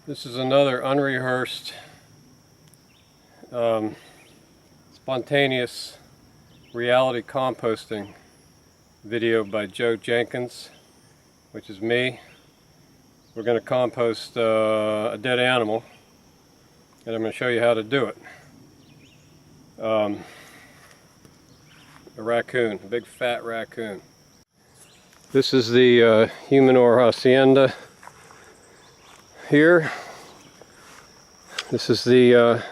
This is another unrehearsed, spontaneous reality composting video by Joe Jenkins, which is me. We're going to compost a dead animal, and I'm going to show you how to do it. A raccoon, a big fat raccoon. This is the Humanor Hacienda here. This is the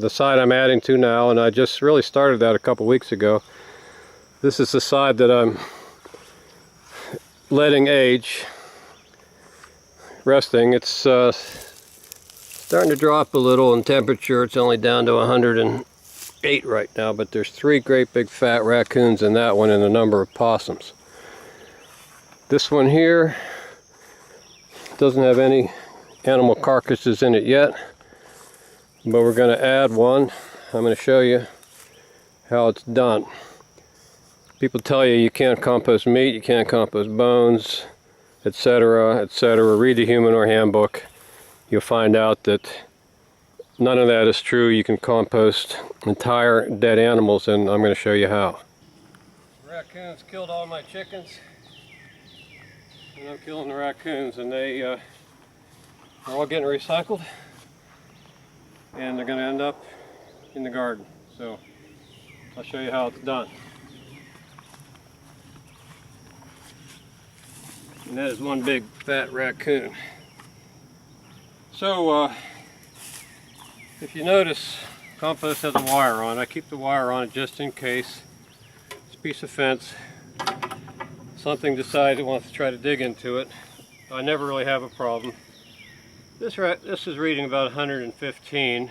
side I'm adding to now, and I just really started that a couple weeks ago. This is the side that I'm letting age, resting. It's starting to drop a little in temperature. It's only down to 108 right now, but there's 3 great big fat raccoons in that one and a number of possums. This one here doesn't have any animal carcasses in it yet, but we're going to add one. I'm going to show you how it's done. People tell you you can't compost meat, you can't compost bones, etc., etc. Read the Humanor handbook. You'll find out that none of that is true. You can compost entire dead animals, and I'm going to show you how. Raccoons killed all my chickens, and I'm killing the raccoons, and they are all getting recycled, and they're going to end up in the garden. So I'll show you how it's done. And that is one big fat raccoon. So if you notice, compost has a wire on it. I keep the wire on it just in case. It's a piece of fence. Something decides it wants to try to dig into it. I never really have a problem. This is reading about 115.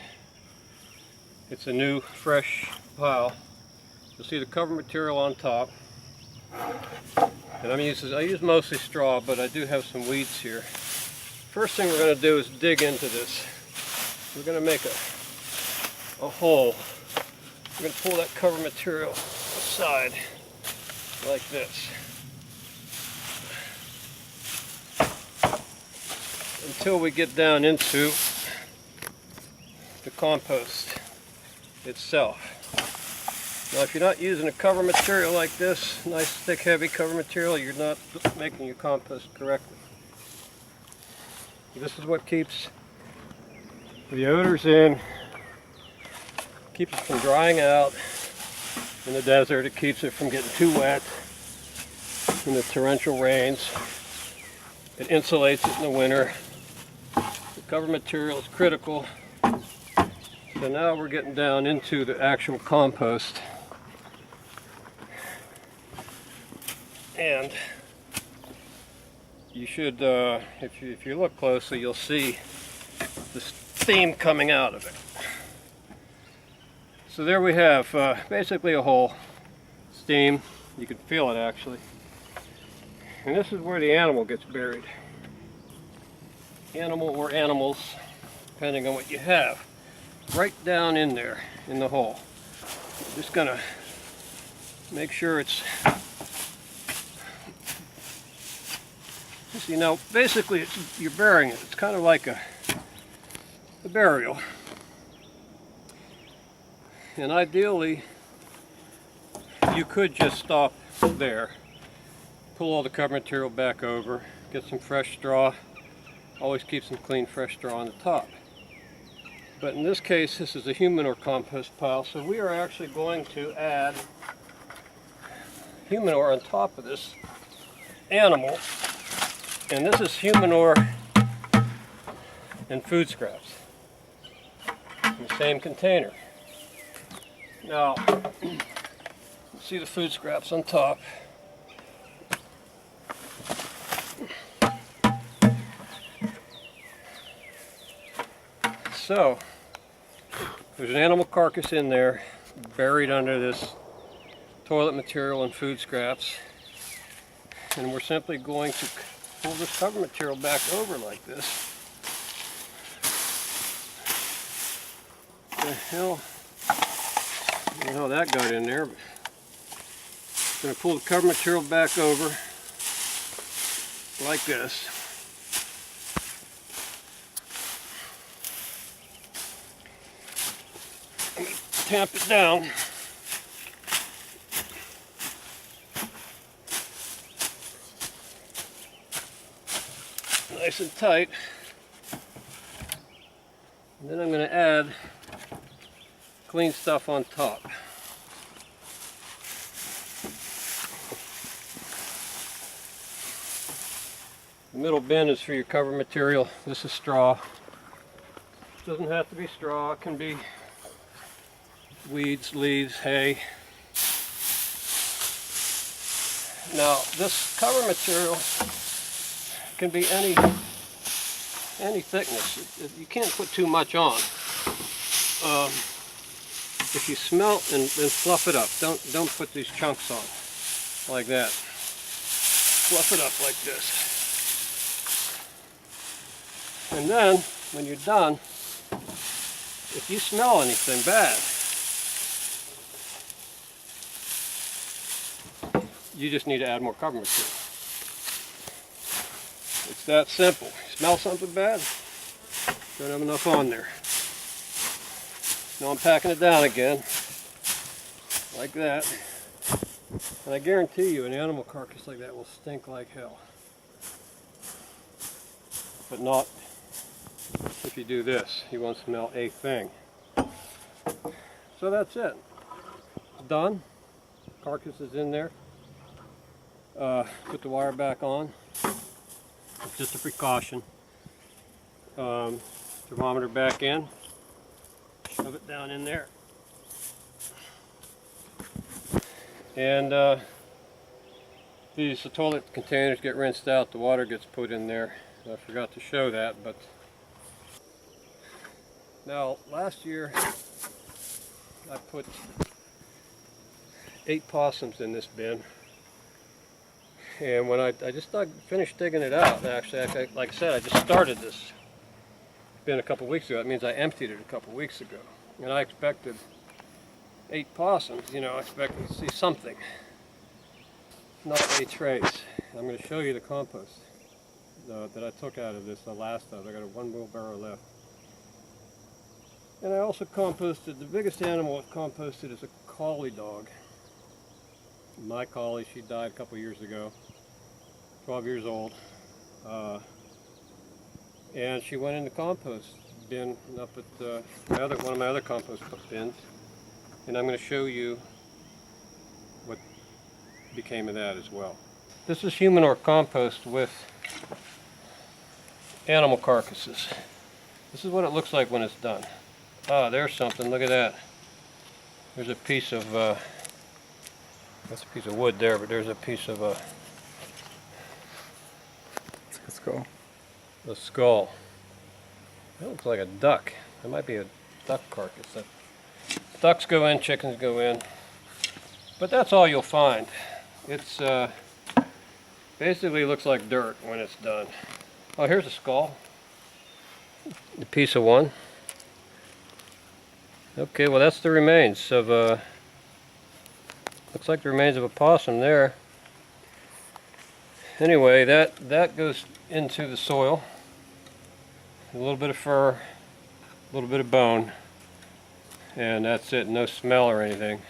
It's a new, fresh pile. You'll see the cover material on top. And I use mostly straw, but I do have some weeds here. First thing we're going to do is dig into this. We're going to make a hole. We're going to pull that cover material aside like this until we get down into the compost itself. Now, if you're not using a cover material like this, nice thick heavy cover material, you're not making your compost correctly. This is what keeps the odors in, keeps it from drying out in the desert. It keeps it from getting too wet in the torrential rains. It insulates it in the winter. The cover material is critical. So now we're getting down into the actual compost. And you should, if you look closely, you'll see the steam coming out of it. So there we have basically a hole, steam. You can feel it actually. And this is where the animal gets buried. Animal or animals, depending on what you have. Right down in there, in the hole. Just gonna make sure it's, you know, basically you're burying it. It's kind of like a burial. And ideally, you could just stop there, pull all the cover material back over, get some fresh straw. Always keep some clean, fresh straw on the top. But in this case, this is a Humanor compost pile, so we are actually going to add Humanor on top of this animal. And this is Humanor and food scraps in the same container. Now, see the food scraps on top. So, there's an animal carcass in there, buried under this toilet material and food scraps. And we're simply going to pull this cover material back over like this. The hell, I don't know how that got in there, but I'm going to pull the cover material back over like this. tamp it down. Nice and tight. And then I'm going to add clean stuff on top. The middle bin is for your cover material. This is straw. It doesn't have to be straw, it can be weeds, leaves, hay. Now this cover material can be any thickness. You can't put too much on. If you smell and fluff it up, don't put these chunks on like that. Fluff it up like this. And then when you're done, if you smell anything bad, you just need to add more cover material. It's that simple. You smell something bad, don't have enough on there. Now I'm packing it down again, like that. And I guarantee you an animal carcass like that will stink like hell. But not if you do this. You won't smell a thing. So that's it. Done. Carcass is in there. Put the wire back on. It's just a precaution. Thermometer back in. Shove it down in there. And these toilet containers get rinsed out, the water gets put in there. I forgot to show that, but now last year I put 8 possums in this bin, and when I just finished digging it out, actually, like I said, I just started this bin a couple weeks ago. That means I emptied it a couple weeks ago, and I expected 8 possums. You know, I expected to see something, not a trace. I'm going to show you the compost that I took out of this, the last of it. I got 1 wheelbarrow left. And I also composted, the biggest animal I've composted is a collie dog. My collie, she died a couple years ago, 12 years old. And she went in the compost bin up at one of my other compost bins. And I'm going to show you what became of that as well. This is human or compost with animal carcasses. This is what it looks like when it's done. Ah, there's something. Look at that. There's a piece of that's a piece of wood there, but there's a piece of It's a skull. a skull. That looks like a duck. That might be a duck carcass. Ducks go in, chickens go in, but that's all you'll find. It's basically looks like dirt when it's done. Oh, here's a skull. A piece of one. Okay, well that's the remains of looks like the remains of a possum there. Anyway, that goes into the soil. A little bit of fur, a little bit of bone, and that's it. No smell or anything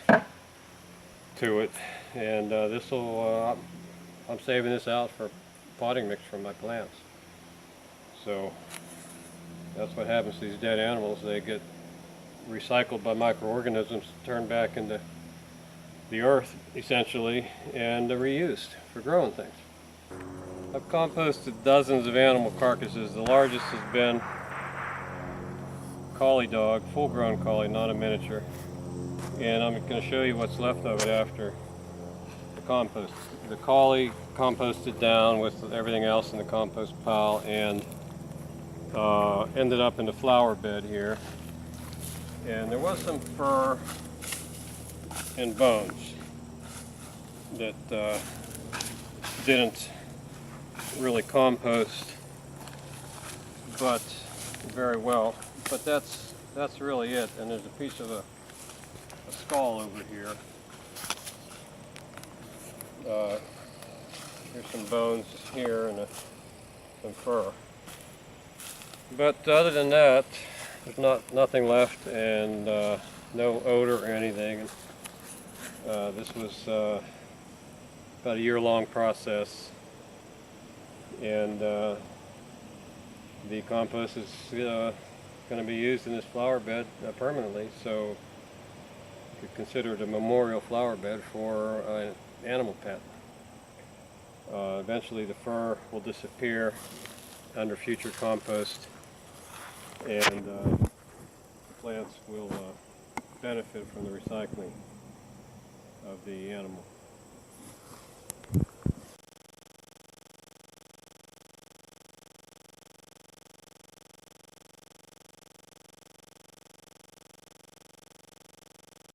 to it. And this will I'm saving this out for potting mix for my plants. So that's what happens to these dead animals. They get recycled by microorganisms, turned back into the earth essentially, and reused for growing things. I've composted dozens of animal carcasses. The largest has been a collie dog, full-grown collie, not a miniature. And I'm going to show you what's left of it after the compost. The collie composted down with everything else in the compost pile and ended up in the flower bed here. And there was some fur and bones that didn't really compost, but very well. But that's really it. And there's a piece of a skull over here. Here's some bones here and some fur. But other than that, there's nothing left, and no odor or anything. This was about a year-long process, and the compost is going to be used in this flower bed permanently, so you could consider it a memorial flower bed for an animal pet. Eventually the fur will disappear under future compost, and the plants will benefit from the recycling of the animal.